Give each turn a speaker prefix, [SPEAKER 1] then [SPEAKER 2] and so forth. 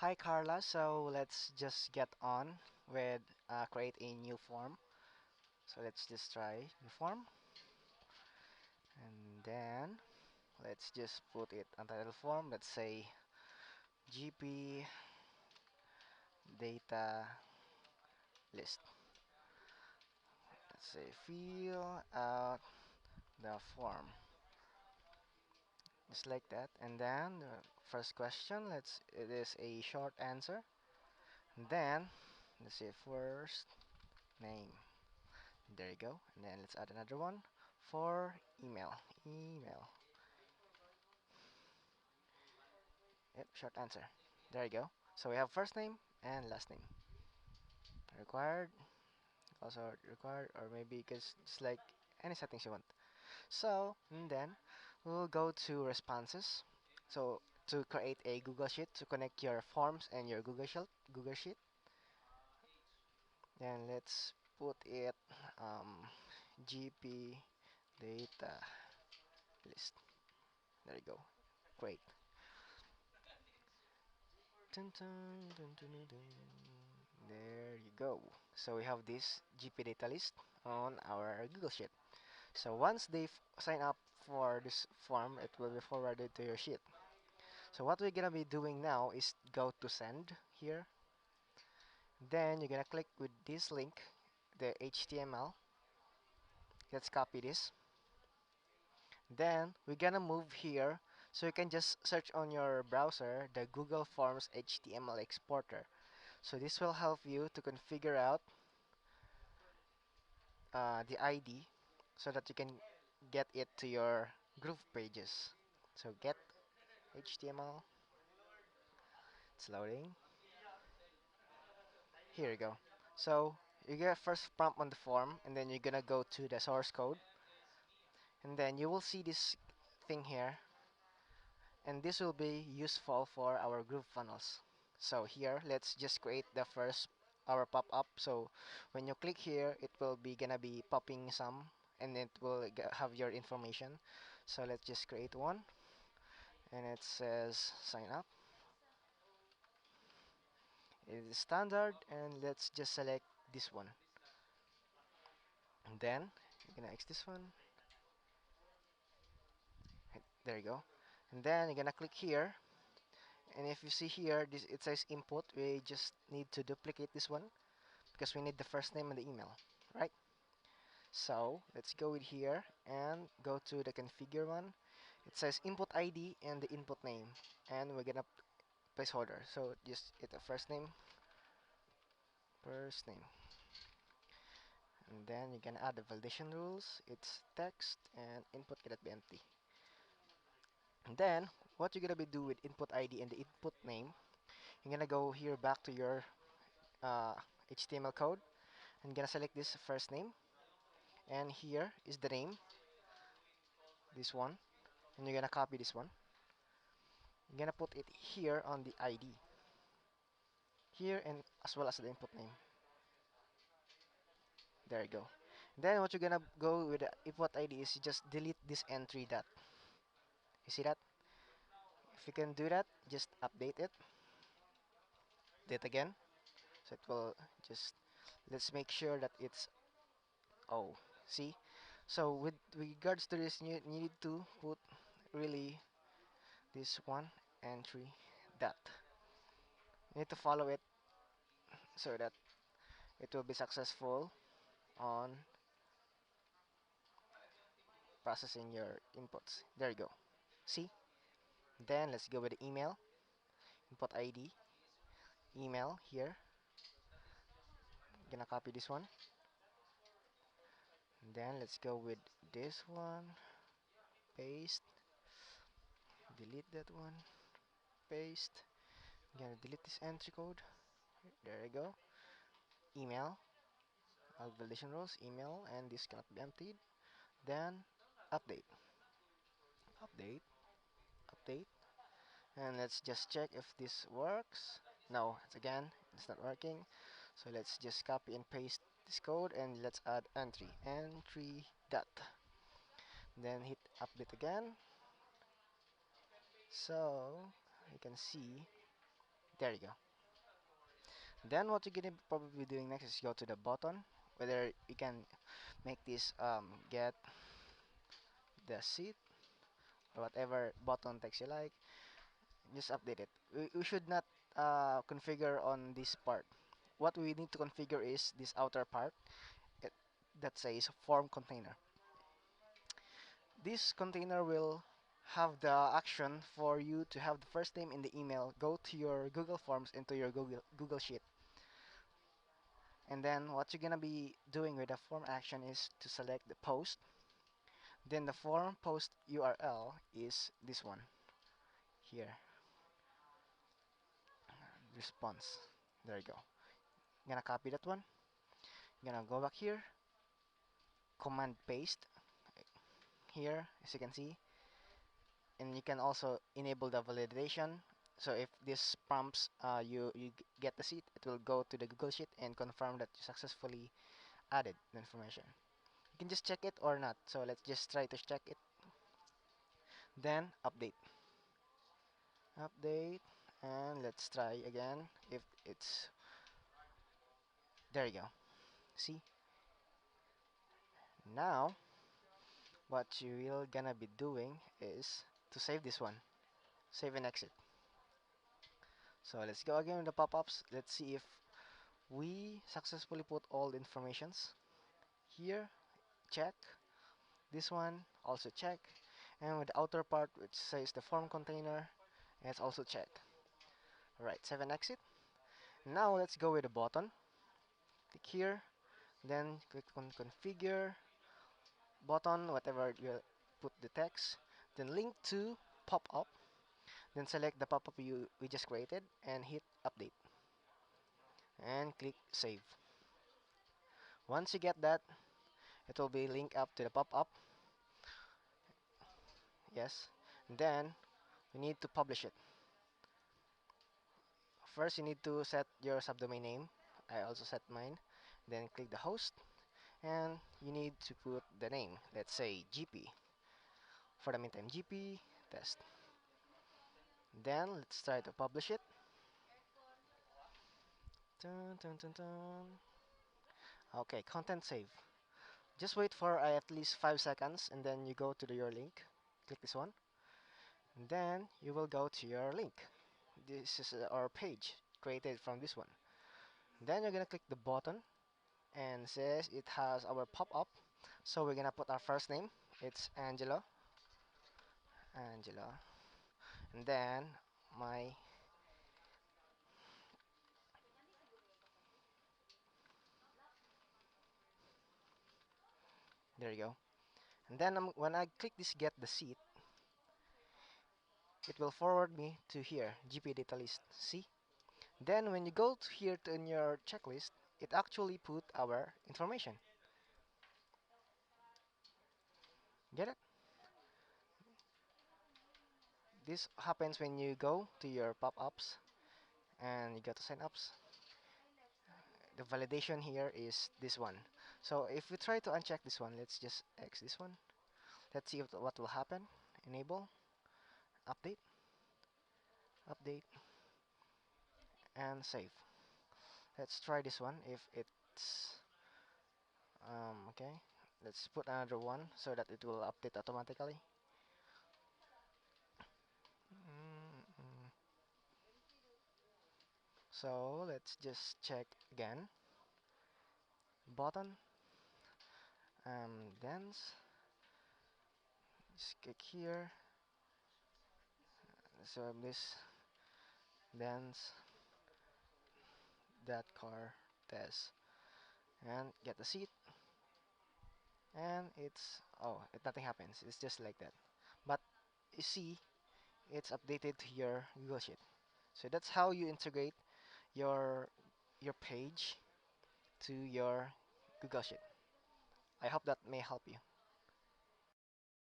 [SPEAKER 1] Hi Carla, so let's just get on with create a new form. So let's just try new form and then let's just put it untitled form. Let's say GP data list. Let's say fill out the form just like that. And then the first question, it is a short answer. And then let's say first name. There you go. And then let's add another one for email. Email. Yep, short answer. There you go. So we have first name and last name. Required, also required, or maybe you can just like any settings you want. So, and then we'll go to responses. So to create a Google Sheet to connect your forms and your Google Sheet. Then let's put it GP data list. There you go. Great. Dun, dun, dun, dun, dun, dun. There you go. So we have this GP data list on our Google Sheet. So once they sign up for this form, it will be forwarded to your sheet. So what we're gonna be doing now is go to send here. Then you're gonna click with this link, the HTML. Let's copy this. Then we're gonna move here so you can just search on your browser the Google Forms HTML exporter. So this will help you to configure out the ID so that you can get it to your GroovePages. So get HTML, it's loading. Here you go. So you get first prompt on the form and then you're gonna go to the source code and then you will see this thing here and this will be useful for our GrooveFunnels. So here let's just create the first our pop-up. So when you click here it will be gonna be popping some and it will have your information. So let's just create one and it says sign up. It is standard and let's just select this one and then you're gonna X this one. There you go. And then you're gonna click here and if you see here this it says input, we just need to duplicate this one because we need the first name and the email, right? So let's go with here and go to the configure one. It says input ID and the input name and we're gonna placeholder, so just hit the first name and then you can add the validation rules. It's text and input cannot be empty. And then what you're gonna be do with input ID and the input name, you're gonna go here back to your uh, HTML code and gonna select this first name and here is the name, this one, and you're gonna copy this one. You're gonna put it here on the ID here and as well as the input name. There you go. Then what you're gonna go with the input ID is you just delete this entry dot. You see that? If you can do that, just update it. Date again. So it will just let's make sure that it's oh see. So with regards to this, you need to put really this one entry dot. You need to follow it so that it will be successful on processing your inputs. There you go. See? Then let's go with the email. Input ID. Email here. Gonna copy this one. Then let's go with this one. Paste. Delete that one. Paste. Gonna delete this entry code. There you go. Email. All validation rules. Email. And this cannot be emptied. Then update. Update. Update. And let's just check if this works. No, it's not working. So let's just copy and paste this code and let's add entry dot. Then hit update again. So you can see There you go. Then what you're gonna probably be doing next is go to the button, whether you can make this get the seat or whatever button text you like. Just update it. We should not configure on this part. What we need to configure is this outer part it, that says form container. This container will have the action for you to have the first name in the email go to your Google Forms into your Google Sheet. And then what you're gonna be doing with the form action is to select the post. Then the form post URL is this one here, response. There you go. Gonna copy that one. Gonna go back here, command paste here, as you can see, and you can also enable the validation. So if this prompts you get the seat, it will go to the Google Sheet and confirm that you successfully added the information. You can just check it or not. So let's just try to check it. Then update, update, and let's try again if it's there. You go. See, now what you will gonna be doing is to save this one, save and exit. So let's go again with the pop-ups. Let's see if we successfully put all the informations here. Check. This one also check. And with the outer part which says the form container, it's also check. Alright, save and exit. Now let's go with the button. Click here, then click on configure button, whatever you put the text, then link to pop-up, then select the pop-up we just created and hit update and click save. Once you get that, it will be linked up to the pop-up. Yes. Then we need to publish it. First, you need to set your subdomain name. I also set mine. Then click the host, and you need to put the name. Let's say GP. For the meantime, GP test. Then let's try to publish it. Dun, dun, dun, dun. Okay, content save. Just wait for at least 5 seconds, and then you go to your link. Click this one. And then you will go to your link. This is our page created from this one. Then you're gonna click the button and says it has our pop-up. So we're gonna put our first name. It's Angela. Angela. And then my there you go. And then when I click this get the seat, it will forward me to here, GP data list. See? Then when you go to here to in your checklist, it actually put our information. Get it? This happens when you go to your pop-ups and you go to sign-ups. The validation here is this one. So if we try to uncheck this one, let's just X this one. Let's see what will happen. Enable, update, update, and save. Let's try this one if it's okay. Let's put another one so that it will update automatically. Mm-mm. So let's just check again. Button, dense. Just click here. So this dense that car test and get the seat. And it's nothing happens. It's just like that. But you see, it's updated to your Google Sheet. So that's how you integrate your page to your Google Sheet. I hope that may help you.